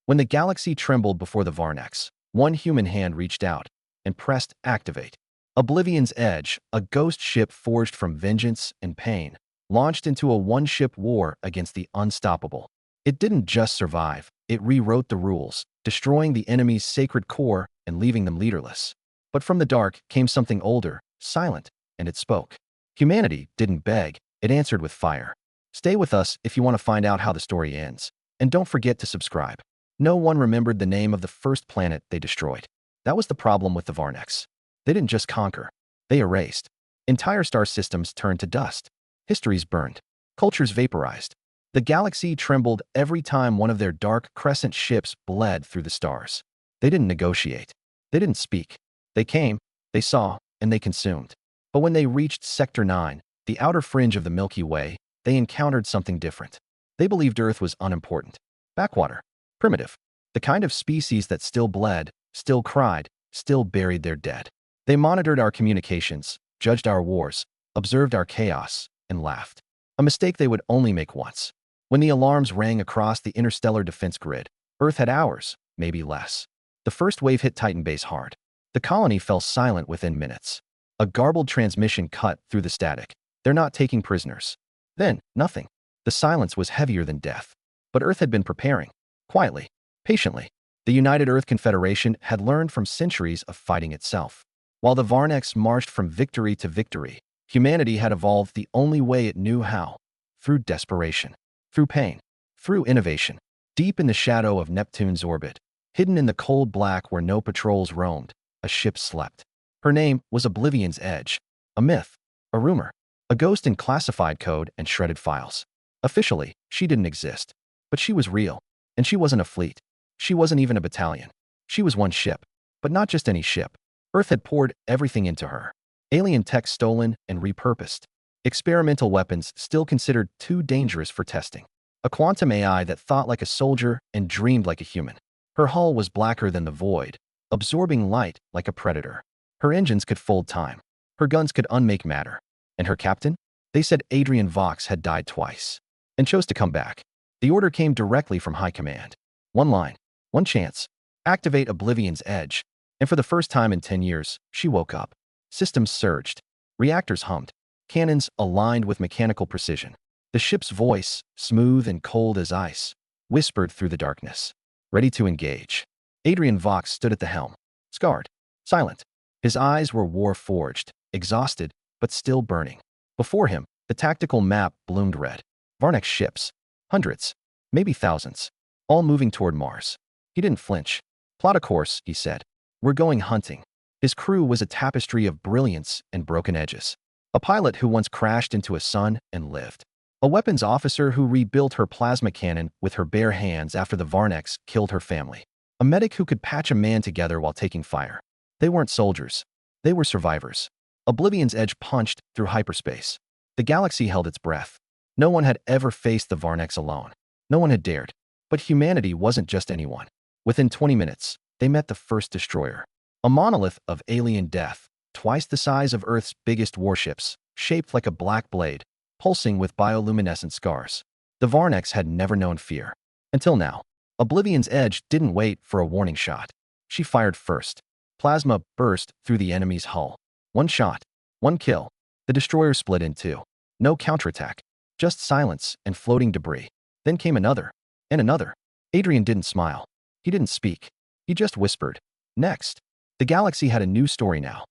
When the galaxy trembled before the Varnex, one human hand reached out and pressed activate. Oblivion's Edge, a ghost ship forged from vengeance and pain, launched into a one-ship war against the unstoppable. It didn't just survive, it rewrote the rules, destroying the enemy's sacred core and leaving them leaderless. But from the dark came something older, silent, and it spoke. Humanity didn't beg, it answered with fire. Stay with us if you want to find out how the story ends. And don't forget to subscribe. No one remembered the name of the first planet they destroyed. That was the problem with the Varnex. They didn't just conquer, they erased. Entire star systems turned to dust. Histories burned. Cultures vaporized. The galaxy trembled every time one of their dark crescent ships bled through the stars. They didn't negotiate. They didn't speak. They came, they saw, and they consumed. But when they reached Sector 9, the outer fringe of the Milky Way, they encountered something different. They believed Earth was unimportant. Backwater. Primitive. The kind of species that still bled, still cried, still buried their dead. They monitored our communications, judged our wars, observed our chaos, and laughed. A mistake they would only make once. When the alarms rang across the interstellar defense grid, Earth had hours, maybe less. The first wave hit Titan Base hard. The colony fell silent within minutes. A garbled transmission cut through the static. They're not taking prisoners. Then, nothing. The silence was heavier than death. But Earth had been preparing. Quietly. Patiently. The United Earth Confederation had learned from centuries of fighting itself. While the Varnex marched from victory to victory, humanity had evolved the only way it knew how. Through desperation. Through pain. Through innovation. Deep in the shadow of Neptune's orbit, hidden in the cold black where no patrols roamed, a ship slept. Her name was Oblivion's Edge. A myth. A rumor. A ghost in classified code and shredded files. Officially, she didn't exist. But she was real. And she wasn't a fleet. She wasn't even a battalion. She was one ship. But not just any ship. Earth had poured everything into her. Alien tech stolen and repurposed. Experimental weapons still considered too dangerous for testing. A quantum AI that thought like a soldier and dreamed like a human. Her hull was blacker than the void, absorbing light like a predator. Her engines could fold time. Her guns could unmake matter. And her captain? They said Adrian Vox had died twice and chose to come back. The order came directly from High Command. One line, one chance. Activate Oblivion's Edge. And for the first time in 10 years, she woke up. Systems surged. Reactors hummed. Cannons aligned with mechanical precision. The ship's voice, smooth and cold as ice, whispered through the darkness. Ready to engage. Adrian Vox stood at the helm. Scarred. Silent. His eyes were war-forged, exhausted, but still burning. Before him, the tactical map bloomed red. Varnex ships. Hundreds. Maybe thousands. All moving toward Mars. He didn't flinch. Plot a course, he said. We're going hunting. His crew was a tapestry of brilliance and broken edges. A pilot who once crashed into a sun and lived. A weapons officer who rebuilt her plasma cannon with her bare hands after the Varnex killed her family. A medic who could patch a man together while taking fire. They weren't soldiers. They were survivors. Oblivion's Edge punched through hyperspace. The galaxy held its breath. No one had ever faced the Varnex alone. No one had dared. But humanity wasn't just anyone. Within 20 minutes, they met the first destroyer. A monolith of alien death, twice the size of Earth's biggest warships, shaped like a black blade, pulsing with bioluminescent scars. The Varnex had never known fear. Until now. Oblivion's Edge didn't wait for a warning shot. She fired first. Plasma burst through the enemy's hull. One shot. One kill. The destroyer split in two. No counterattack. Just silence and floating debris. Then came another. And another. Adrian didn't smile. He didn't speak. He just whispered. Next. The galaxy had a new story now.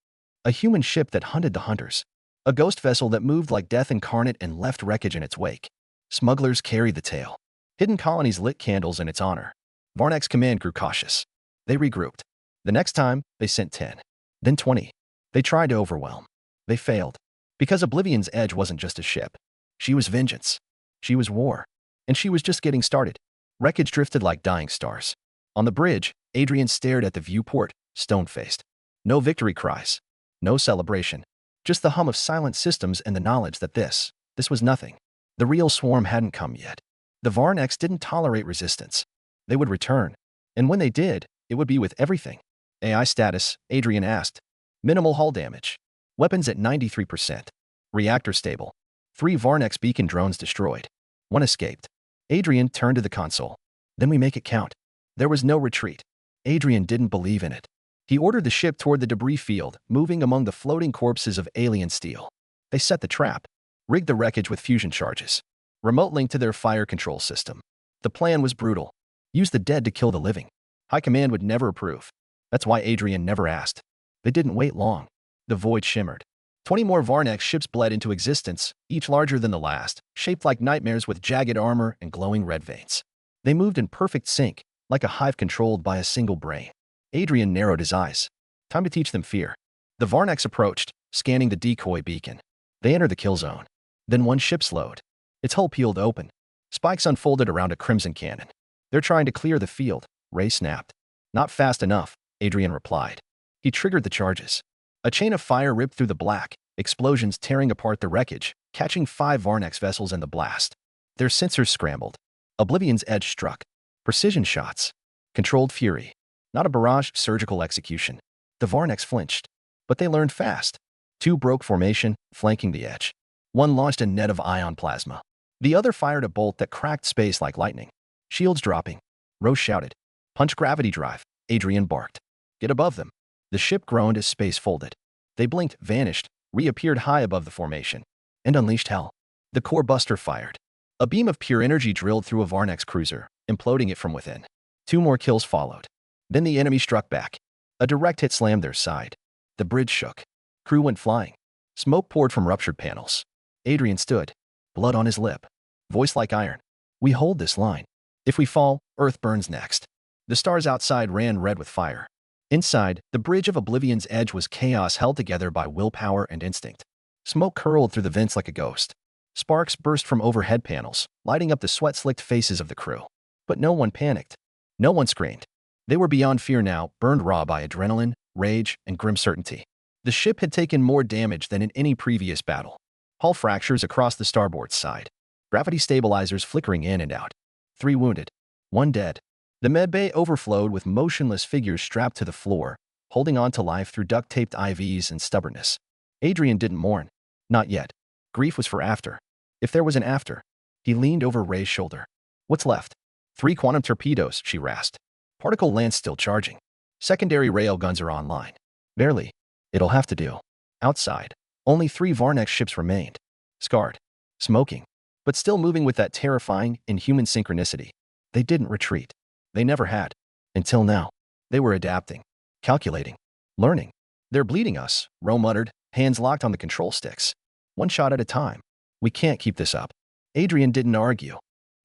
A human ship that hunted the hunters. A ghost vessel that moved like death incarnate and left wreckage in its wake. Smugglers carried the tale. Hidden colonies lit candles in its honor. Varnex command grew cautious. They regrouped. The next time, they sent 10. Then 20. They tried to overwhelm. They failed. Because Oblivion's Edge wasn't just a ship. She was vengeance. She was war. And she was just getting started. Wreckage drifted like dying stars. On the bridge, Adrian stared at the viewport, stone-faced. No victory cries. No celebration. Just the hum of silent systems and the knowledge that this was nothing. The real swarm hadn't come yet. The Varnex didn't tolerate resistance. They would return. And when they did, it would be with everything. AI status, Adrian asked. Minimal hull damage. Weapons at 93%. Reactor stable. 3 Varnex beacon drones destroyed. 1 escaped. Adrian turned to the console. Then we make it count. There was no retreat. Adrian didn't believe in it. He ordered the ship toward the debris field, moving among the floating corpses of alien steel. They set the trap, rigged the wreckage with fusion charges, remote linked to their fire control system. The plan was brutal. Use the dead to kill the living. High Command would never approve. That's why Adrian never asked. They didn't wait long. The void shimmered. 20 more Varnex ships bled into existence, each larger than the last, shaped like nightmares with jagged armor and glowing red veins. They moved in perfect sync, like a hive controlled by a single brain. Adrian narrowed his eyes. Time to teach them fear. The Varnex approached, scanning the decoy beacon. They entered the kill zone. Then one ship slowed. Its hull peeled open. Spikes unfolded around a crimson cannon. They're trying to clear the field, Ray snapped. Not fast enough, Adrian replied. He triggered the charges. A chain of fire ripped through the black, explosions tearing apart the wreckage, catching 5 Varnex vessels in the blast. Their sensors scrambled. Oblivion's edge struck. Precision shots. Controlled fury. Not a barrage, surgical execution. The Varnex flinched. But they learned fast. 2 broke formation, flanking the edge. One launched a net of ion plasma. The other fired a bolt that cracked space like lightning. Shields dropping. Rose shouted. Punch gravity drive. Adrian barked. Get above them. The ship groaned as space folded. They blinked, vanished, reappeared high above the formation, and unleashed hell. The core buster fired. A beam of pure energy drilled through a Varnex cruiser, imploding it from within. 2 more kills followed. Then the enemy struck back. A direct hit slammed their side. The bridge shook. Crew went flying. Smoke poured from ruptured panels. Adrian stood, blood on his lip. Voice like iron. We hold this line. If we fall, Earth burns next. The stars outside ran red with fire. Inside, the bridge of Oblivion's edge was chaos held together by willpower and instinct. Smoke curled through the vents like a ghost. Sparks burst from overhead panels, lighting up the sweat-slicked faces of the crew. But no one panicked. No one screamed. They were beyond fear now, burned raw by adrenaline, rage, and grim certainty. The ship had taken more damage than in any previous battle. Hull fractures across the starboard side. Gravity stabilizers flickering in and out. 3 wounded. 1 dead. The medbay overflowed with motionless figures strapped to the floor, holding on to life through duct-taped IVs and stubbornness. Adrian didn't mourn. Not yet. Grief was for after. If there was an after. He leaned over Ray's shoulder. What's left? 3 quantum torpedoes, she rasped. Particle lance still charging. Secondary rail guns are online. Barely. It'll have to do. Outside, only 3 Varnex ships remained. Scarred. Smoking. But still moving with that terrifying, inhuman synchronicity. They didn't retreat. They never had. Until now. They were adapting. Calculating. Learning. They're bleeding us, Ro muttered, hands locked on the control sticks. 1 shot at a time. We can't keep this up. Adrian didn't argue.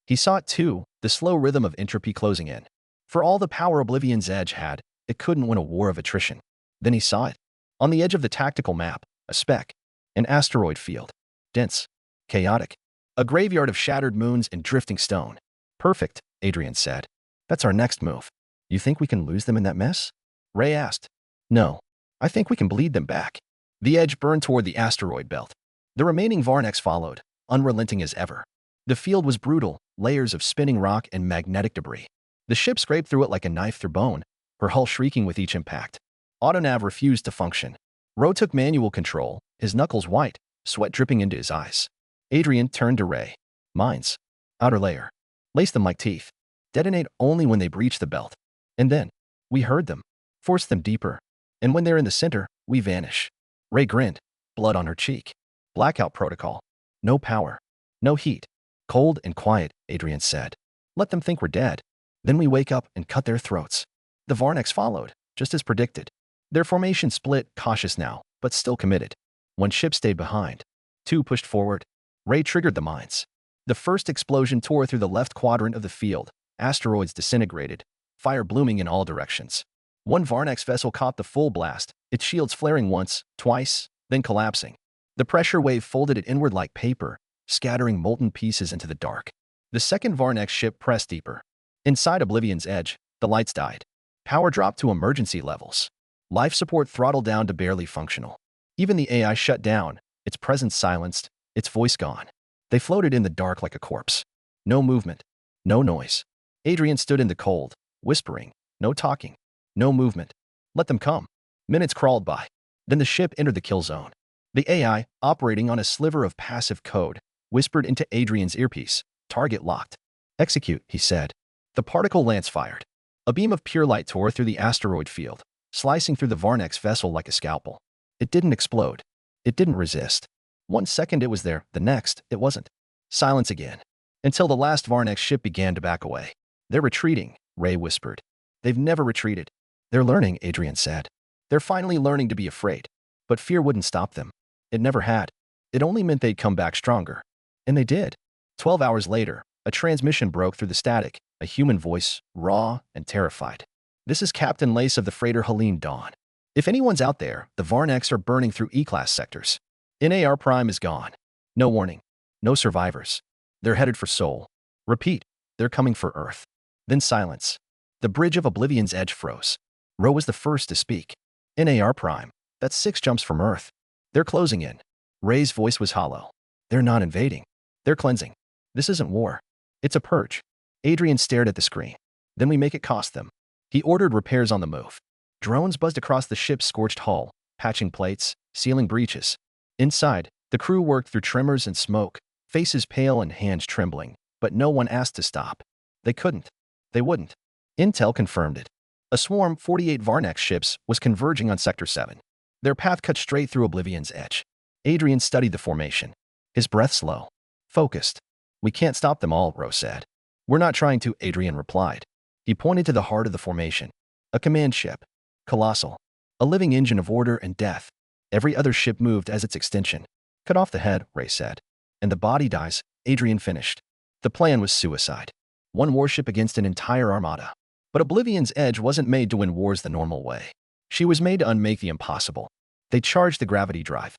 He saw it too, the slow rhythm of entropy closing in. For all the power Oblivion's edge had, it couldn't win a war of attrition. Then he saw it. On the edge of the tactical map, a speck. An asteroid field. Dense. Chaotic. A graveyard of shattered moons and drifting stone. Perfect, Adrian said. That's our next move. You think we can lose them in that mess? Ray asked. No. I think we can bleed them back. The edge burned toward the asteroid belt. The remaining Varnex followed, unrelenting as ever. The field was brutal, layers of spinning rock and magnetic debris. The ship scraped through it like a knife through bone, her hull shrieking with each impact. Autonav refused to function. Ro took manual control, his knuckles white, sweat dripping into his eyes. Adrian turned to Ray. Mines. Outer layer. Lace them like teeth. Detonate only when they breach the belt. And then, we heard them. Force them deeper. And when they're in the center, we vanish. Ray grinned, blood on her cheek. Blackout protocol. No power. No heat. Cold and quiet, Adrian said. Let them think we're dead. Then we wake up and cut their throats. The Varnex followed, just as predicted. Their formation split, cautious now, but still committed. 1 ship stayed behind. 2 pushed forward. Ray triggered the mines. The first explosion tore through the left quadrant of the field. Asteroids disintegrated, fire blooming in all directions. 1 Varnex vessel caught the full blast, its shields flaring once, twice, then collapsing. The pressure wave folded it inward like paper, scattering molten pieces into the dark. The second Varnex ship pressed deeper. Inside Oblivion's edge, the lights died. Power dropped to emergency levels. Life support throttled down to barely functional. Even the AI shut down, its presence silenced, its voice gone. They floated in the dark like a corpse. No movement. No noise. Adrian stood in the cold, whispering, no talking, no movement. Let them come. Minutes crawled by. Then the ship entered the kill zone. The AI, operating on a sliver of passive code, whispered into Adrian's earpiece, target locked. Execute, he said. The particle lance fired. A beam of pure light tore through the asteroid field, slicing through the Varnek's vessel like a scalpel. It didn't explode. It didn't resist. 1 second it was there, the next, it wasn't. Silence again. Until the last Varnek ship began to back away. They're retreating, Ray whispered. They've never retreated. They're learning, Adrian said. They're finally learning to be afraid. But fear wouldn't stop them. It never had. It only meant they'd come back stronger. And they did. 12 hours later, a transmission broke through the static, a human voice, raw and terrified. This is Captain Lace of the freighter Helene Dawn. If anyone's out there, the Varneks are burning through E-class sectors. NAR Prime is gone. No warning. No survivors. They're headed for Sol. Repeat, they're coming for Earth. Then silence. The bridge of Oblivion's edge froze. Ro was the first to speak. NAR Prime. That's 6 jumps from Earth. They're closing in. Ray's voice was hollow. They're not invading. They're cleansing. This isn't war. It's a purge. Adrian stared at the screen. Then we make it cost them. He ordered repairs on the move. Drones buzzed across the ship's scorched hull, patching plates, sealing breaches. Inside, the crew worked through tremors and smoke, faces pale and hands trembling, but no one asked to stop. They couldn't. They wouldn't. Intel confirmed it. A swarm 48 Varnek ships was converging on Sector 7. Their path cut straight through Oblivion's edge. Adrian studied the formation. His breath slow. Focused. We can't stop them all, Ro said. We're not trying to, Adrian replied. He pointed to the heart of the formation. A command ship. Colossal. A living engine of order and death. Every other ship moved as its extension. Cut off the head, Ray said. And the body dies, Adrian finished. The plan was suicide. One warship against an entire armada. But Oblivion's edge wasn't made to win wars the normal way. She was made to unmake the impossible. They charged the gravity drive.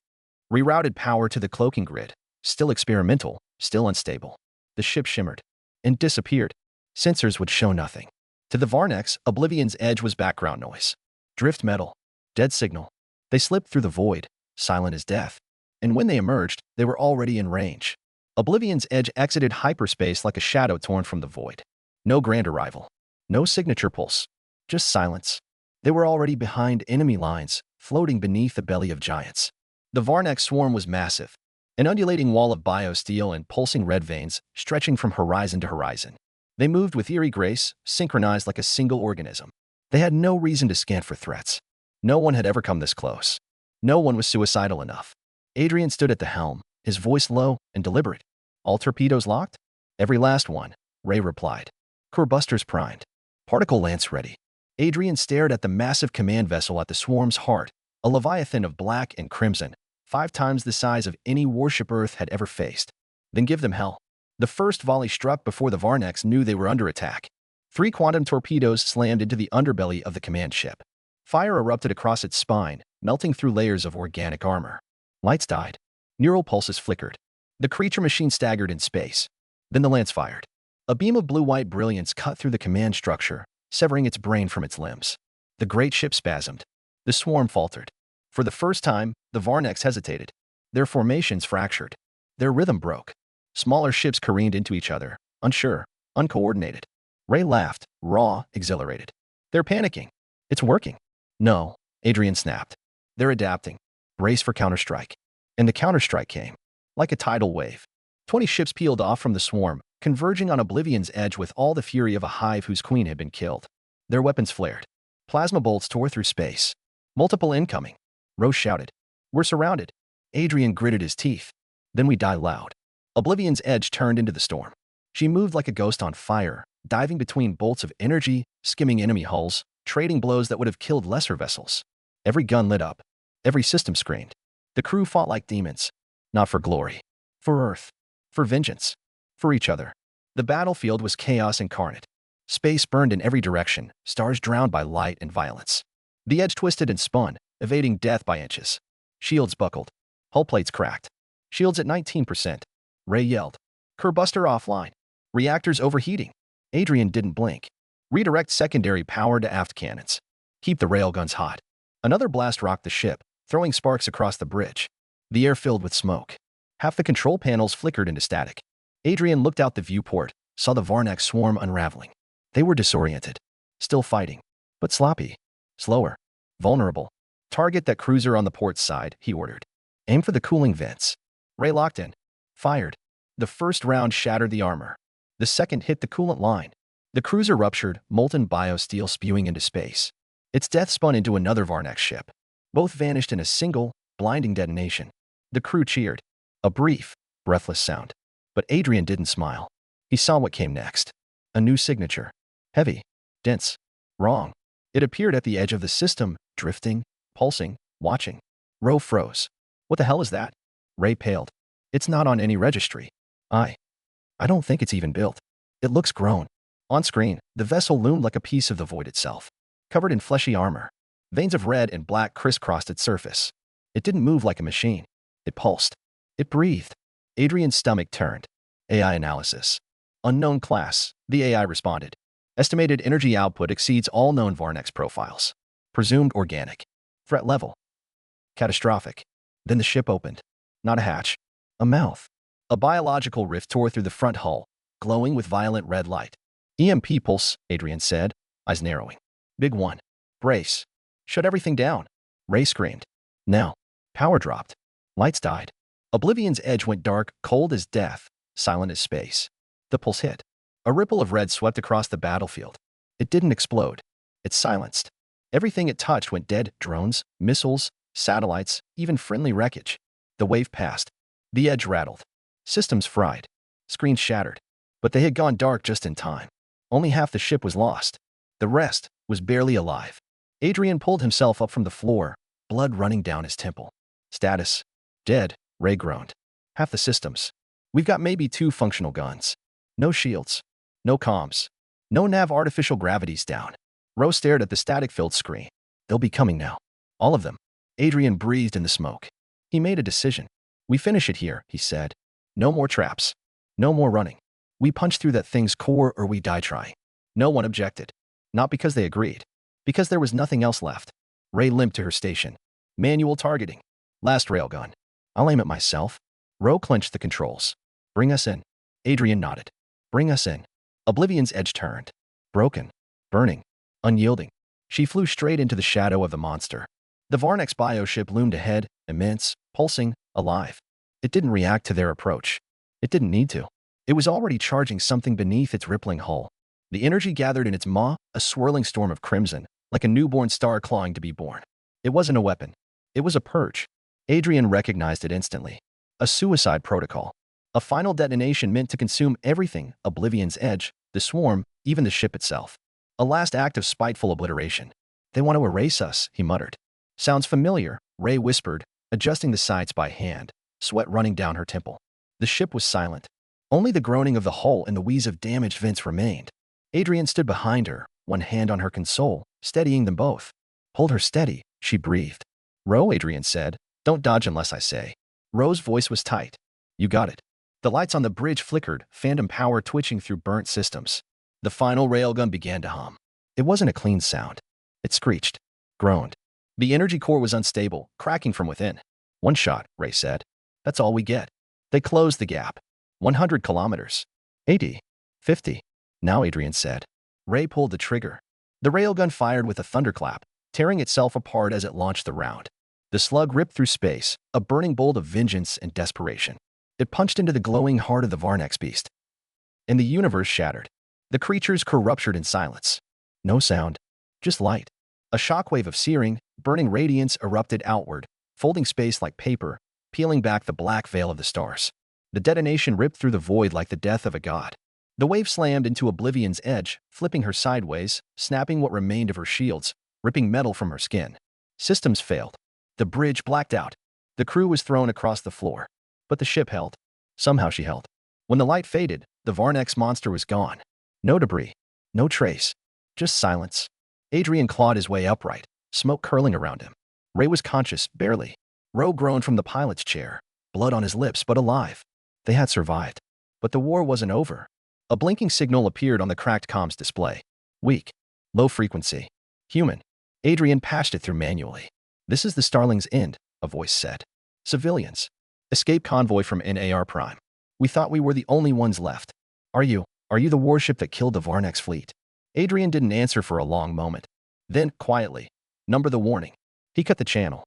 Rerouted power to the cloaking grid. Still experimental, still unstable. The ship shimmered. And disappeared. Sensors would show nothing. To the Varneks, Oblivion's edge was background noise. Drift metal. Dead signal. They slipped through the void, silent as death. And when they emerged, they were already in range. Oblivion's edge exited hyperspace like a shadow torn from the void. No grand arrival. No signature pulse. Just silence. They were already behind enemy lines, floating beneath the belly of giants. The Varnek swarm was massive. An undulating wall of biosteel and pulsing red veins stretching from horizon to horizon. They moved with eerie grace, synchronized like a single organism. They had no reason to scan for threats. No one had ever come this close. No one was suicidal enough. Adrian stood at the helm, his voice low and deliberate. All torpedoes locked? Every last one, Ray replied. Core busters primed. Particle lance ready. Adrian stared at the massive command vessel at the swarm's heart, a leviathan of black and crimson, 5 times the size of any warship Earth had ever faced. Then give them hell. The first volley struck before the Varneks knew they were under attack. 3 quantum torpedoes slammed into the underbelly of the command ship. Fire erupted across its spine, melting through layers of organic armor. Lights died. Neural pulses flickered. The creature machine staggered in space. Then the lance fired. A beam of blue-white brilliance cut through the command structure, severing its brain from its limbs. The great ship spasmed. The swarm faltered. For the first time, the Varneks hesitated. Their formations fractured. Their rhythm broke. Smaller ships careened into each other, unsure, uncoordinated. Ray laughed, raw, exhilarated. They're panicking. It's working. No, Adrian snapped. They're adapting. Brace for counterstrike. And the counterstrike came. Like a tidal wave. 20 ships peeled off from the swarm, converging on Oblivion's edge with all the fury of a hive whose queen had been killed. Their weapons flared. Plasma bolts tore through space. Multiple incoming. Rose shouted. We're surrounded. Adrian gritted his teeth. Then we die loud. Oblivion's edge turned into the storm. She moved like a ghost on fire, diving between bolts of energy, skimming enemy hulls, trading blows that would have killed lesser vessels. Every gun lit up. Every system screamed. The crew fought like demons. Not for glory. For Earth. For vengeance. For each other. The battlefield was chaos incarnate. Space burned in every direction, stars drowned by light and violence. The edge twisted and spun, evading death by inches. Shields buckled. Hull plates cracked. Shields at 19%. Ray yelled. Kerbuster offline. Reactors overheating. Adrian didn't blink. Redirect secondary power to aft cannons. Keep the railguns hot. Another blast rocked the ship, throwing sparks across the bridge. The air filled with smoke. Half the control panels flickered into static. Adrian looked out the viewport, saw the Varnek swarm unraveling. They were disoriented. Still fighting. But sloppy. Slower. Vulnerable. Target that cruiser on the port side, he ordered. Aim for the cooling vents. Ray locked in. Fired. The first round shattered the armor. The second hit the coolant line. The cruiser ruptured, molten biosteel spewing into space. Its death spun into another Varnex ship. Both vanished in a single, blinding detonation. The crew cheered. A brief, breathless sound. But Adrian didn't smile. He saw what came next. A new signature. Heavy. Dense. Wrong. It appeared at the edge of the system, drifting, pulsing, watching. Ro froze. What the hell is that? Ray paled. It's not on any registry. I don't think it's even built. It looks grown. On screen, the vessel loomed like a piece of the void itself, covered in fleshy armor. Veins of red and black crisscrossed its surface. It didn't move like a machine. It pulsed. It breathed. Adrian's stomach turned. AI analysis. Unknown class, the AI responded. Estimated energy output exceeds all known Varnex profiles. Presumed organic. Threat level. Catastrophic. Then the ship opened. Not a hatch. A mouth. A biological rift tore through the front hull, glowing with violent red light. EMP pulse, Adrian said, eyes narrowing. Big one. Brace. Shut everything down. Ray screamed. Now. Power dropped. Lights died. Oblivion's edge went dark, cold as death, silent as space. The pulse hit. A ripple of red swept across the battlefield. It didn't explode. It silenced. Everything it touched went dead. Drones, missiles, satellites, even friendly wreckage. The wave passed. The edge rattled. Systems fried. Screens shattered. But they had gone dark just in time. Only half the ship was lost. The rest was barely alive. Adrian pulled himself up from the floor, blood running down his temple. Status. Dead, Ray groaned. Half the systems. We've got maybe 2 functional guns. No shields. No comms. No nav. Artificial gravity's down. Ro stared at the static-filled screen. They'll be coming now. All of them. Adrian breathed in the smoke. He made a decision. We finish it here, he said. No more traps. No more running. We punch through that thing's core or we die trying. No one objected. Not because they agreed. Because there was nothing else left. Ray limped to her station. Manual targeting. Last railgun. I'll aim it myself. Ro clenched the controls. Bring us in. Adrian nodded. Bring us in. Oblivion's edge turned. Broken. Burning. Unyielding. She flew straight into the shadow of the monster. The Varnex bioship loomed ahead, immense, pulsing, alive. It didn't react to their approach. It didn't need to. It was already charging something beneath its rippling hull. The energy gathered in its maw, a swirling storm of crimson, like a newborn star clawing to be born. It wasn't a weapon. It was a purge. Adrian recognized it instantly. A suicide protocol. A final detonation meant to consume everything, Oblivion's edge, the swarm, even the ship itself. A last act of spiteful obliteration. They want to erase us, he muttered. Sounds familiar, Ray whispered, adjusting the sights by hand, sweat running down her temple. The ship was silent. Only the groaning of the hull and the wheeze of damaged vents remained. Adrian stood behind her, one hand on her console, steadying them both. Hold her steady, she breathed. Ro, Adrian said, don't dodge unless I say. Ro's voice was tight. You got it. The lights on the bridge flickered, phantom power twitching through burnt systems. The final railgun began to hum. It wasn't a clean sound. It screeched, groaned. The energy core was unstable, cracking from within. One shot, Ray said. That's all we get. They closed the gap. 100 kilometers. 80. 50. Now, Adrian said. Ray pulled the trigger. The railgun fired with a thunderclap, tearing itself apart as it launched the round. The slug ripped through space, a burning bolt of vengeance and desperation. It punched into the glowing heart of the Varnex beast. And the universe shattered. The creature's core ruptured in silence. No sound. Just light. A shockwave of searing, burning radiance erupted outward, folding space like paper, peeling back the black veil of the stars. The detonation ripped through the void like the death of a god. The wave slammed into Oblivion's edge, flipping her sideways, snapping what remained of her shields, ripping metal from her skin. Systems failed. The bridge blacked out. The crew was thrown across the floor. But the ship held. Somehow she held. When the light faded, the Varnex monster was gone. No debris. No trace. Just silence. Adrian clawed his way upright, smoke curling around him. Ray was conscious, barely. Ro groaned from the pilot's chair, blood on his lips but alive. They had survived. But the war wasn't over. A blinking signal appeared on the cracked comms display. Weak. Low frequency. Human. Adrian patched it through manually. This is the Starling's end, a voice said. Civilians. Escape convoy from NAR Prime. We thought we were the only ones left. Are you the warship that killed the Varnex fleet? Adrian didn't answer for a long moment. Then, quietly, number the warning. He cut the channel.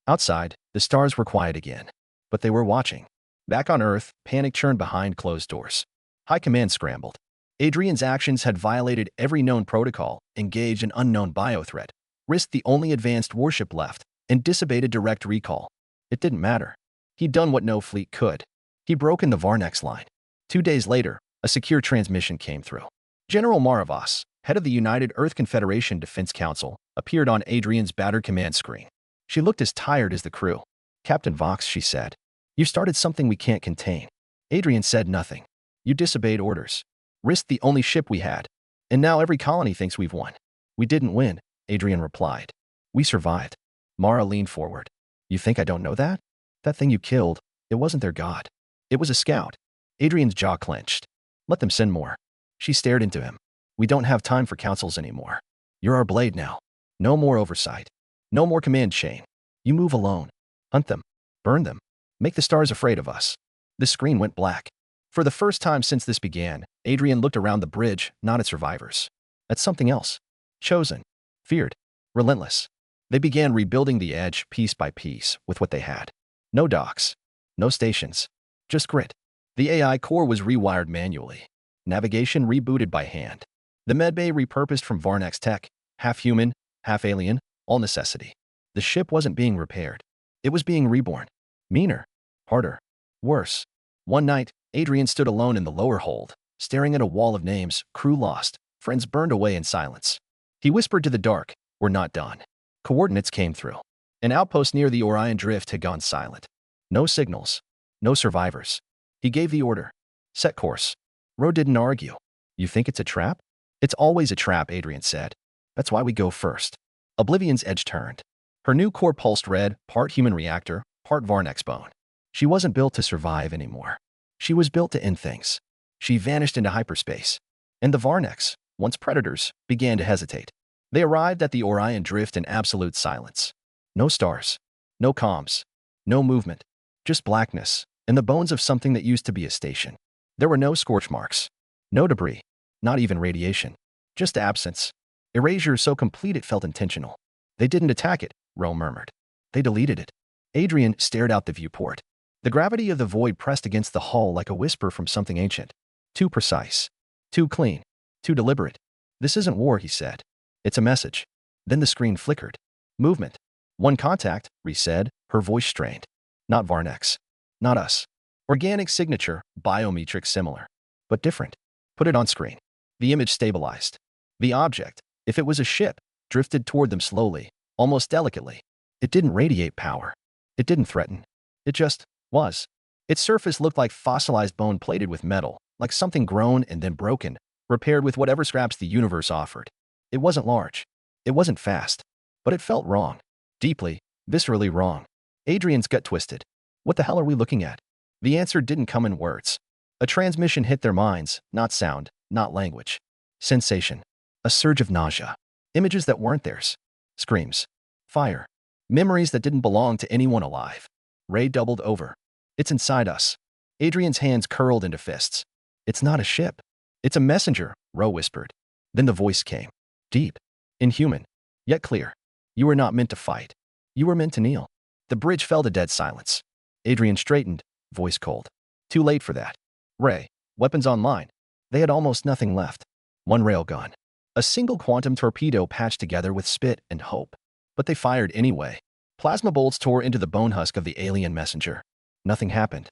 Outside, the stars were quiet again. But they were watching. Back on Earth, panic churned behind closed doors. High Command scrambled. Adrian's actions had violated every known protocol, engaged an unknown biothreat, risked the only advanced warship left, and disobeyed a direct recall. It didn't matter. He'd done what no fleet could. He'd broken the Varnex line. 2 days later, a secure transmission came through. General Maravas, head of the United Earth Confederation Defense Council, appeared on Adrian's battered command screen. She looked as tired as the crew. "Captain Vox," she said, "you started something we can't contain." Adrian said nothing. "You disobeyed orders. Risked the only ship we had. And now every colony thinks we've won." "We didn't win," Adrian replied. "We survived." Mara leaned forward. "You think I don't know that? That thing you killed, it wasn't their god. It was a scout." Adrian's jaw clenched. "Let them send more." She stared into him. "We don't have time for councils anymore. You're our blade now. No more oversight. No more command chain. You move alone. Hunt them. Burn them. Make the stars afraid of us." The screen went black. For the first time since this began, Adrian looked around the bridge, not at survivors. At something else. Chosen. Feared. Relentless. They began rebuilding the edge piece by piece with what they had. No docks. No stations. Just grit. The AI core was rewired manually. Navigation rebooted by hand. The medbay repurposed from Varnex tech, half human, half alien, all necessity. The ship wasn't being repaired. It was being reborn. Meaner. Harder. Worse. One night, Adrian stood alone in the lower hold, staring at a wall of names, crew lost, friends burned away in silence. He whispered to the dark, "We're not done." Coordinates came through. An outpost near the Orion Drift had gone silent. No signals. No survivors. He gave the order. "Set course." Ro didn't argue. "You think it's a trap?" "It's always a trap," Adrian said. "That's why we go first." Oblivion's edge turned. Her new core pulsed red, part human reactor, part Varnex bone. She wasn't built to survive anymore. She was built to end things. She vanished into hyperspace. And the Varnex, once predators, began to hesitate. They arrived at the Orion Drift in absolute silence. No stars. No comms. No movement. Just blackness, and the bones of something that used to be a station. There were no scorch marks. No debris. Not even radiation. Just absence. Erasure so complete it felt intentional. "They didn't attack it," Ro murmured. "They deleted it." Adrian stared out the viewport. The gravity of the void pressed against the hull like a whisper from something ancient. Too precise. Too clean. Too deliberate. "This isn't war," he said. "It's a message." Then the screen flickered. Movement. "One contact," Rhys said, her voice strained. "Not Varnex. Not us. Organic signature, biometric similar. But different." "Put it on screen." The image stabilized. The object, if it was a ship, drifted toward them slowly, almost delicately. It didn't radiate power. It didn't threaten. It just was. Its surface looked like fossilized bone plated with metal, like something grown and then broken, repaired with whatever scraps the universe offered. It wasn't large. It wasn't fast. But it felt wrong. Deeply, viscerally wrong. Adrian's gut twisted. What the hell are we looking at? The answer didn't come in words. A transmission hit their minds, not sound, not language. Sensation. A surge of nausea. Images that weren't theirs. Screams. Fire. Memories that didn't belong to anyone alive. Ray doubled over. "It's inside us." Adrian's hands curled into fists. "It's not a ship. It's a messenger," Ro whispered. Then the voice came. Deep. Inhuman. Yet clear. "You were not meant to fight. You were meant to kneel." The bridge fell to dead silence. Adrian straightened, voice cold. "Too late for that. Ray, weapons online." They had almost nothing left. One railgun. A single quantum torpedo patched together with spit and hope. But they fired anyway. Plasma bolts tore into the bone husk of the alien messenger. Nothing happened.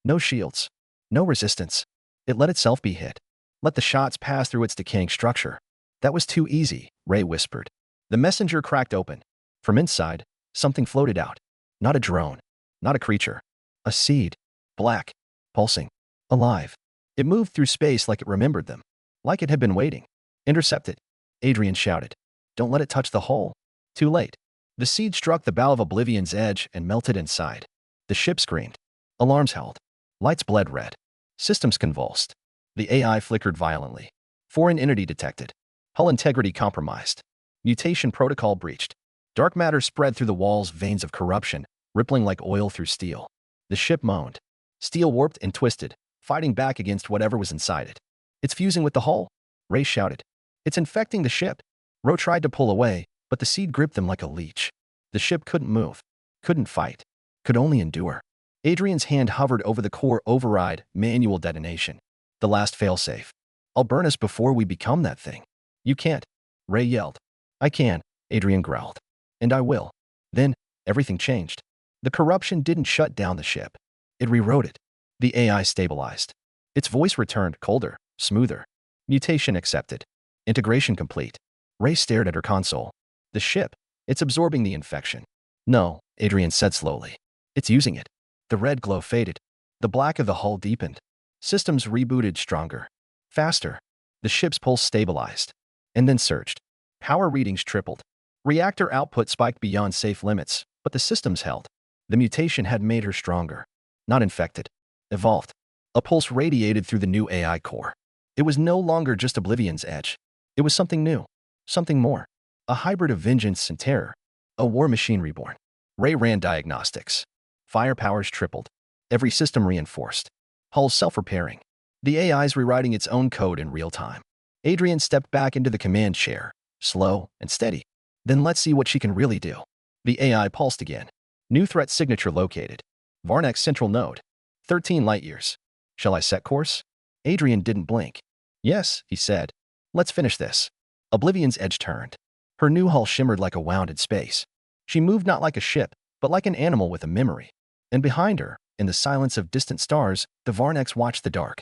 No shields. No resistance. It let itself be hit. Let the shots pass through its decaying structure. "That was too easy," Ray whispered. The messenger cracked open. From inside, something floated out. Not a drone. Not a creature. A seed. Black. Pulsing. Alive. It moved through space like it remembered them. Like it had been waiting. "Intercept it," Adrian shouted. "Don't let it touch the hull." Too late. The seed struck the bow of Oblivion's edge and melted inside. The ship screamed. Alarms held. Lights bled red. Systems convulsed. The AI flickered violently. Foreign entity detected. Hull integrity compromised. Mutation protocol breached. Dark matter spread through the wall's veins of corruption, rippling like oil through steel. The ship moaned. Steel warped and twisted, fighting back against whatever was inside it. "It's fusing with the hull," Ray shouted. "It's infecting the ship." Ro tried to pull away, but the seed gripped them like a leech. The ship couldn't move, couldn't fight, could only endure. Adrian's hand hovered over the core override, manual detonation. The last failsafe. I'll burn us before we become that thing. You can't, Ray yelled. I can, Adrian growled. And I will. Then, everything changed. The corruption didn't shut down the ship. It rewrote it. The AI stabilized. Its voice returned, colder, smoother. Mutation accepted. Integration complete. Ray stared at her console. The ship. It's absorbing the infection. No, Adrian said slowly. It's using it. The red glow faded. The black of the hull deepened. Systems rebooted stronger. Faster. The ship's pulse stabilized. And then surged. Power readings tripled. Reactor output spiked beyond safe limits, but the systems held. The mutation had made her stronger. Not infected. Evolved. A pulse radiated through the new AI core. It was no longer just Oblivion's edge. It was something new. Something more. A hybrid of vengeance and terror. A war machine reborn. Ray ran diagnostics. Fire powers tripled. Every system reinforced. Hulls self-repairing. The AI's rewriting its own code in real time. Adrian stepped back into the command chair, slow and steady. Then let's see what she can really do. The AI pulsed again. New threat signature located. Varnek's central node. 13 light-years. Shall I set course? Adrian didn't blink. Yes, he said. Let's finish this. Oblivion's edge turned. Her new hull shimmered like a wounded space. She moved not like a ship, but like an animal with a memory. And behind her, in the silence of distant stars, the Varneks watched the dark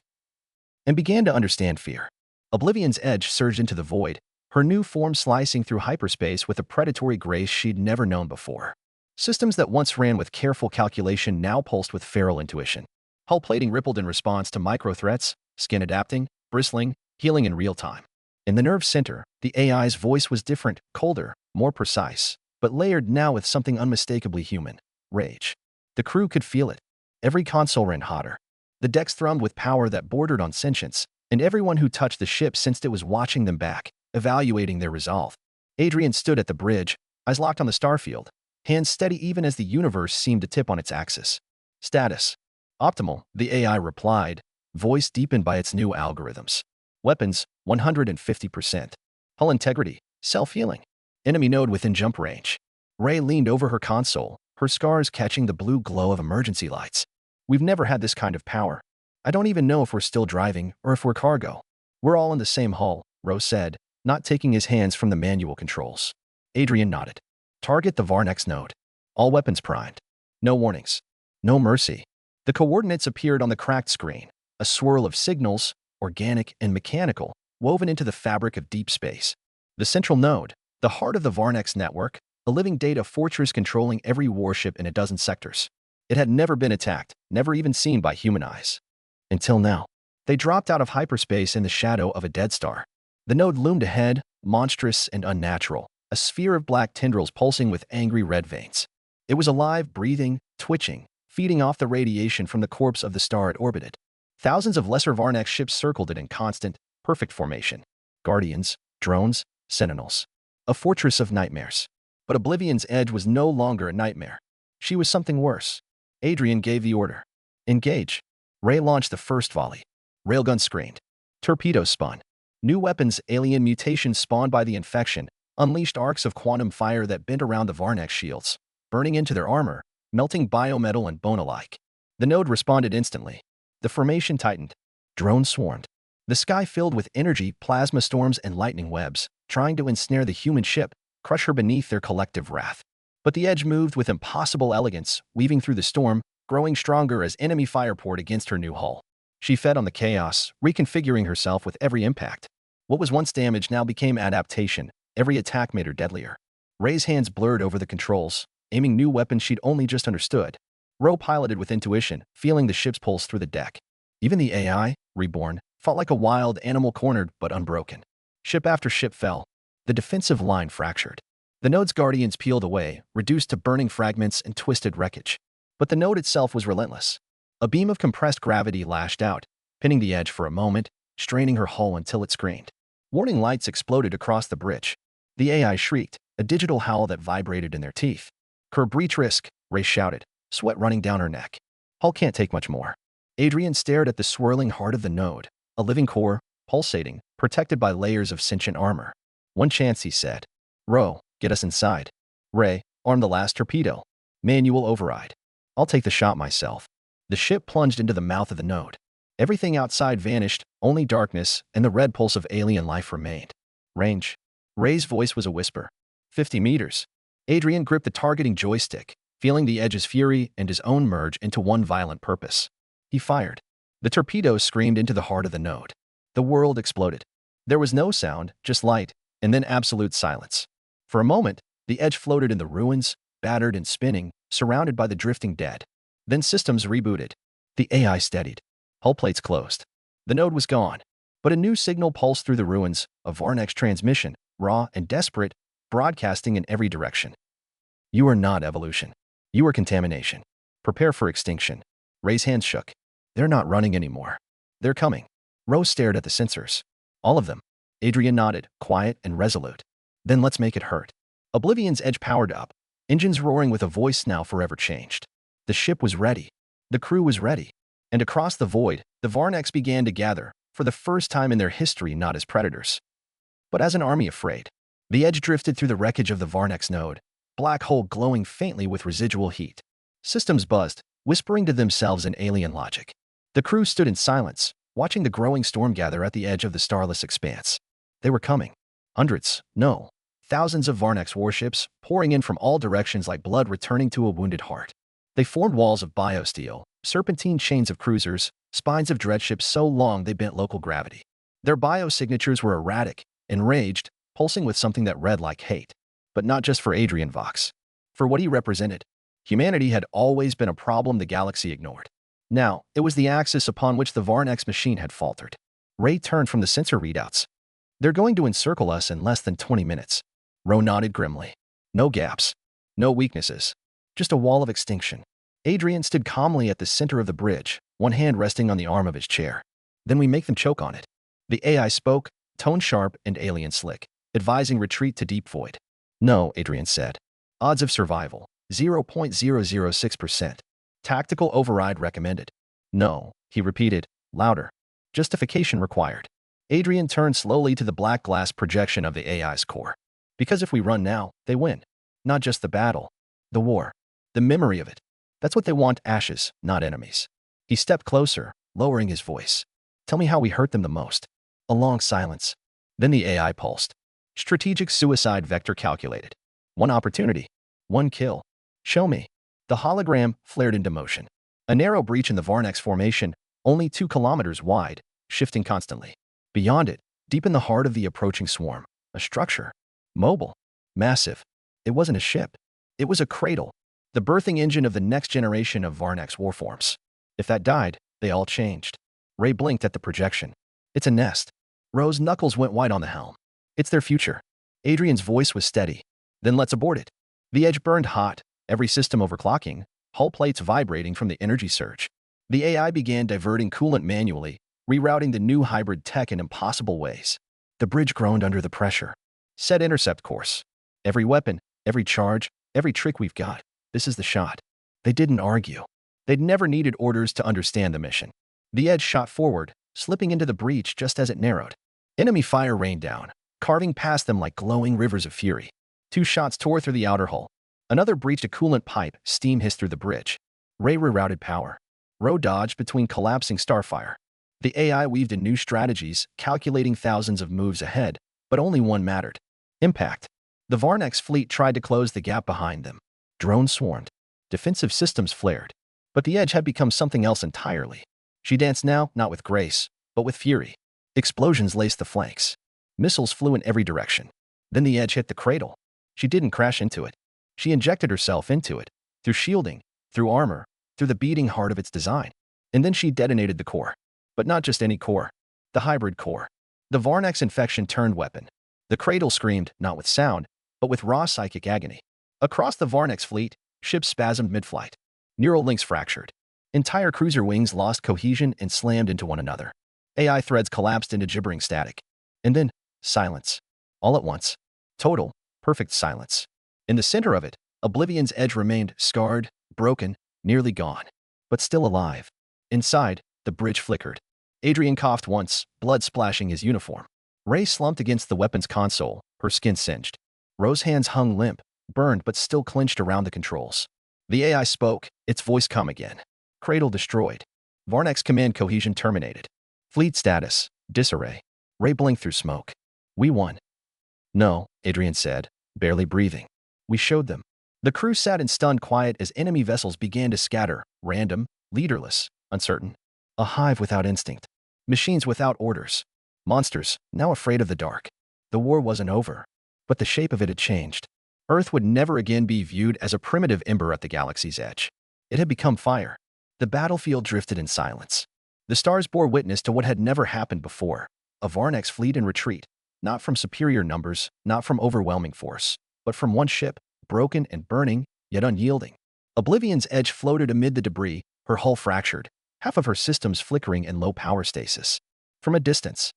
and began to understand fear. Oblivion's edge surged into the void, her new form slicing through hyperspace with a predatory grace she'd never known before. Systems that once ran with careful calculation now pulsed with feral intuition. Hull plating rippled in response to micro-threats, skin adapting, bristling, healing in real time. In the nerve center, the AI's voice was different, colder, more precise, but layered now with something unmistakably human. Rage. The crew could feel it. Every console ran hotter. The decks thrummed with power that bordered on sentience, and everyone who touched the ship sensed it was watching them back, evaluating their resolve. Adrian stood at the bridge, eyes locked on the starfield, hands steady even as the universe seemed to tip on its axis. Status. Optimal, the AI replied, voice deepened by its new algorithms. Weapons, 150%. Hull integrity, self-healing. Enemy node within jump range. Ray leaned over her console, her scars catching the blue glow of emergency lights. We've never had this kind of power. I don't even know if we're still driving or if we're cargo. We're all in the same hull, Rose said, not taking his hands from the manual controls. Adrian nodded. Target the Varnek's node. All weapons primed. No warnings. No mercy. The coordinates appeared on the cracked screen, a swirl of signals, organic and mechanical, woven into the fabric of deep space. The central node, the heart of the Varnek's network, a living data fortress controlling every warship in a dozen sectors. It had never been attacked, never even seen by human eyes. Until now. They dropped out of hyperspace in the shadow of a dead star. The node loomed ahead, monstrous and unnatural, a sphere of black tendrils pulsing with angry red veins. It was alive, breathing, twitching, feeding off the radiation from the corpse of the star it orbited. Thousands of lesser Varnek ships circled it in constant, perfect formation. Guardians, drones, sentinels. A fortress of nightmares. But Oblivion's edge was no longer a nightmare. She was something worse. Adrian gave the order. Engage. Ray launched the first volley. Railgun screened. Torpedoes spun. New weapons, alien mutations spawned by the infection, unleashed arcs of quantum fire that bent around the Varnek shields, burning into their armor, melting biometal and bone alike. The node responded instantly. The formation tightened. Drones swarmed. The sky filled with energy, plasma storms, and lightning webs, trying to ensnare the human ship, crush her beneath their collective wrath. But the edge moved with impossible elegance, weaving through the storm, growing stronger as enemy fire poured against her new hull. She fed on the chaos, reconfiguring herself with every impact. What was once damage now became adaptation. Every attack made her deadlier. Ray's hands blurred over the controls, aiming new weapons she'd only just understood. Ro piloted with intuition, feeling the ship's pulse through the deck. Even the AI, reborn, fought like a wild animal cornered but unbroken. Ship after ship fell. The defensive line fractured. The node's guardians peeled away, reduced to burning fragments and twisted wreckage. But the node itself was relentless. A beam of compressed gravity lashed out, pinning the edge for a moment, straining her hull until it screamed. Warning lights exploded across the bridge. The AI shrieked, a digital howl that vibrated in their teeth. Curb breach risk, Ray shouted, sweat running down her neck. Hull can't take much more. Adrian stared at the swirling heart of the node, a living core, pulsating, protected by layers of sentient armor. One chance, he said. Ro, get us inside. Ray, arm the last torpedo. Manual override. I'll take the shot myself. The ship plunged into the mouth of the node. Everything outside vanished, only darkness and the red pulse of alien life remained. Range. Ray's voice was a whisper. 50 meters. Adrian gripped the targeting joystick, feeling the edge's fury and his own merge into one violent purpose. He fired. The torpedoes screamed into the heart of the node. The world exploded. There was no sound, just light, and then absolute silence. For a moment, the edge floated in the ruins, battered and spinning, surrounded by the drifting dead. Then systems rebooted. The AI steadied. Hull plates closed. The node was gone. But a new signal pulsed through the ruins, a Varnex transmission, raw and desperate, broadcasting in every direction. You are not evolution. You are contamination. Prepare for extinction. Ray's hands shook. They're not running anymore. They're coming. Rose stared at the sensors. All of them. Adrian nodded, quiet and resolute. Then let's make it hurt. Oblivion's edge powered up, engines roaring with a voice now forever changed. The ship was ready. The crew was ready. And across the void, the Varnex began to gather, for the first time in their history not as predators, but as an army afraid. The edge drifted through the wreckage of the Varnex node, black hole glowing faintly with residual heat. Systems buzzed, whispering to themselves in alien logic. The crew stood in silence, watching the growing storm gather at the edge of the starless expanse. They were coming. Hundreds, no, thousands of Varnex warships, pouring in from all directions like blood returning to a wounded heart. They formed walls of biosteel, serpentine chains of cruisers, spines of dreadships so long they bent local gravity. Their biosignatures were erratic, enraged, pulsing with something that read like hate. But not just for Adrian Vox. For what he represented. Humanity had always been a problem the galaxy ignored. Now, it was the axis upon which the Varnex machine had faltered. Ray turned from the sensor readouts. They're going to encircle us in less than 20 minutes. Ro nodded grimly. No gaps. No weaknesses. Just a wall of extinction. Adrian stood calmly at the center of the bridge, one hand resting on the arm of his chair. Then we make them choke on it. The AI spoke, tone sharp and alien slick, advising retreat to deep void. No, Adrian said. Odds of survival, 0.006%. Tactical override recommended. No, he repeated, louder. Justification required. Adrian turned slowly to the black glass projection of the AI's core. Because if we run now, they win. Not just the battle. The war. The memory of it. That's what they want, ashes, not enemies. He stepped closer, lowering his voice. Tell me how we hurt them the most. A long silence. Then the AI pulsed. Strategic suicide vector calculated. One opportunity. One kill. Show me. The hologram flared into motion. A narrow breach in the Varnex formation, only 2 kilometers wide, shifting constantly. Beyond it, deep in the heart of the approaching swarm, a structure. Mobile. Massive. It wasn't a ship. It was a cradle. The birthing engine of the next generation of Varnex warforms. If that died, they all changed. Ray blinked at the projection. It's a nest. Rose's knuckles went white on the helm. It's their future. Adrian's voice was steady. Then let's abort it. The edge burned hot, every system overclocking, hull plates vibrating from the energy surge. The AI began diverting coolant manually, rerouting the new hybrid tech in impossible ways. The bridge groaned under the pressure. Set intercept course. Every weapon, every charge, every trick we've got. This is the shot. They didn't argue. They'd never needed orders to understand the mission. The edge shot forward, slipping into the breach just as it narrowed. Enemy fire rained down, carving past them like glowing rivers of fury. 2 shots tore through the outer hull. Another breached a coolant pipe, steam hissed through the bridge. Ray rerouted power. Ro dodged between collapsing starfire. The AI weaved in new strategies, calculating thousands of moves ahead, but only one mattered. Impact. The Varnex fleet tried to close the gap behind them. Drones swarmed. Defensive systems flared. But the edge had become something else entirely. She danced now, not with grace, but with fury. Explosions laced the flanks. Missiles flew in every direction. Then the edge hit the cradle. She didn't crash into it. She injected herself into it, through shielding, through armor, through the beating heart of its design. And then she detonated the core. But not just any core. The hybrid core. The Varnex infection turned weapon. The cradle screamed, not with sound, but with raw psychic agony. Across the Varnex fleet, ships spasmed mid-flight. Neural links fractured. Entire cruiser wings lost cohesion and slammed into one another. AI threads collapsed into gibbering static. And then, silence. All at once. Total, perfect silence. In the center of it, Oblivion's edge remained scarred, broken, nearly gone. But still alive. Inside, the bridge flickered. Adrian coughed once, blood splashing his uniform. Ray slumped against the weapon's console, her skin singed. Rose's hands hung limp, burned but still clenched around the controls. The AI spoke, its voice calm again. Cradle destroyed. Varnek's command cohesion terminated. Fleet status, disarray. Ray blinked through smoke. We won. No, Adrian said, barely breathing. We showed them. The crew sat in stunned quiet as enemy vessels began to scatter, random, leaderless, uncertain. A hive without instinct. Machines without orders. Monsters, now afraid of the dark. The war wasn't over, but the shape of it had changed. Earth would never again be viewed as a primitive ember at the galaxy's edge. It had become fire. The battlefield drifted in silence. The stars bore witness to what had never happened before. A Varnek's fleet in retreat, not from superior numbers, not from overwhelming force, but from one ship, broken and burning, yet unyielding. Oblivion's edge floated amid the debris, her hull fractured, half of her systems flickering in low power stasis. From a distance,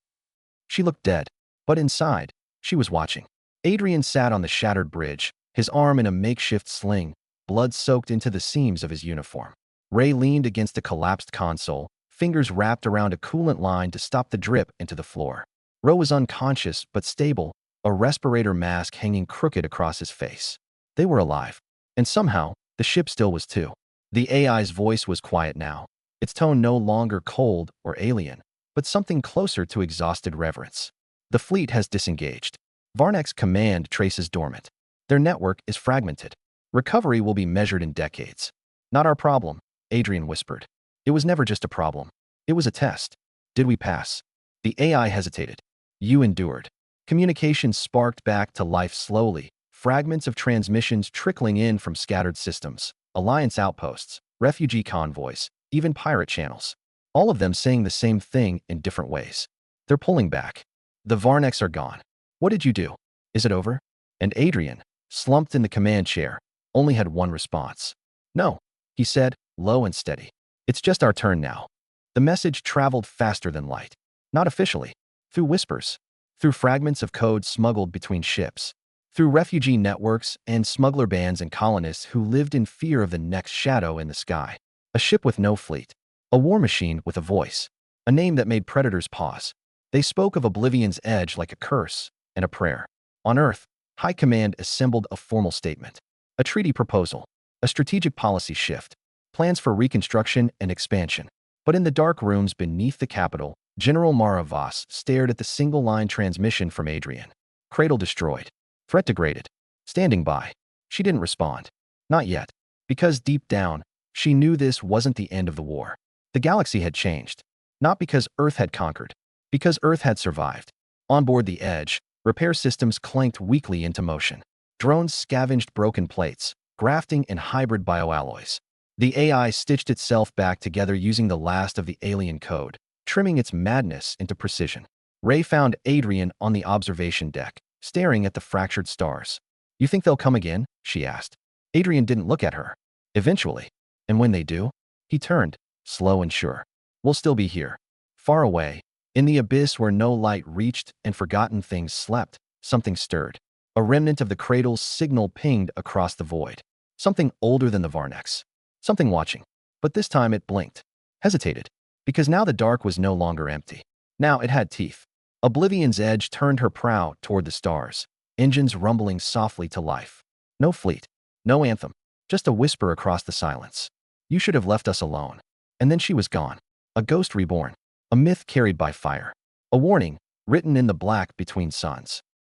she looked dead, but inside, she was watching. Adrian sat on the shattered bridge, his arm in a makeshift sling, blood soaked into the seams of his uniform. Ray leaned against a collapsed console, fingers wrapped around a coolant line to stop the drip into the floor. Ro was unconscious but stable, a respirator mask hanging crooked across his face. They were alive. And somehow, the ship still was too. The AI's voice was quiet now, its tone no longer cold or alien, but something closer to exhausted reverence. The fleet has disengaged. Varnek's command traces dormant. Their network is fragmented. Recovery will be measured in decades. Not our problem, Adrian whispered. It was never just a problem. It was a test. Did we pass? The AI hesitated. You endured. Communication sparked back to life slowly, fragments of transmissions trickling in from scattered systems, alliance outposts, refugee convoys, even pirate channels. All of them saying the same thing in different ways. They're pulling back. The Varneks are gone. What did you do? Is it over? And Adrian, slumped in the command chair, only had one response. No, he said, low and steady. It's just our turn now. The message traveled faster than light. Not officially. Through whispers. Through fragments of code smuggled between ships. Through refugee networks and smuggler bands and colonists who lived in fear of the next shadow in the sky. A ship with no fleet. A war machine with a voice. A name that made predators pause. They spoke of Oblivion's edge like a curse and a prayer. On Earth, High Command assembled a formal statement. A treaty proposal. A strategic policy shift. Plans for reconstruction and expansion. But in the dark rooms beneath the capital, General Mara Voss stared at the single-line transmission from Adrian. Cradle destroyed. Threat degraded. Standing by. She didn't respond. Not yet. Because deep down, she knew this wasn't the end of the war. The galaxy had changed. Not because Earth had conquered. Because Earth had survived. On board the Edge, repair systems clanked weakly into motion. Drones scavenged broken plates, grafting in hybrid bioalloys. The AI stitched itself back together using the last of the alien code, trimming its madness into precision. Ray found Adrian on the observation deck, staring at the fractured stars. You think they'll come again? She asked. Adrian didn't look at her. Eventually. And when they do? He turned, slow and sure. We'll still be here. Far away, in the abyss where no light reached and forgotten things slept, something stirred. A remnant of the cradle's signal pinged across the void. Something older than the Varneks. Something watching. But this time it blinked. Hesitated. Because now the dark was no longer empty. Now it had teeth. Oblivion's edge turned her prow toward the stars, engines rumbling softly to life. No fleet. No anthem. Just a whisper across the silence. You should have left us alone. And then she was gone. A ghost reborn. A myth carried by fire. A warning, written in the black between suns.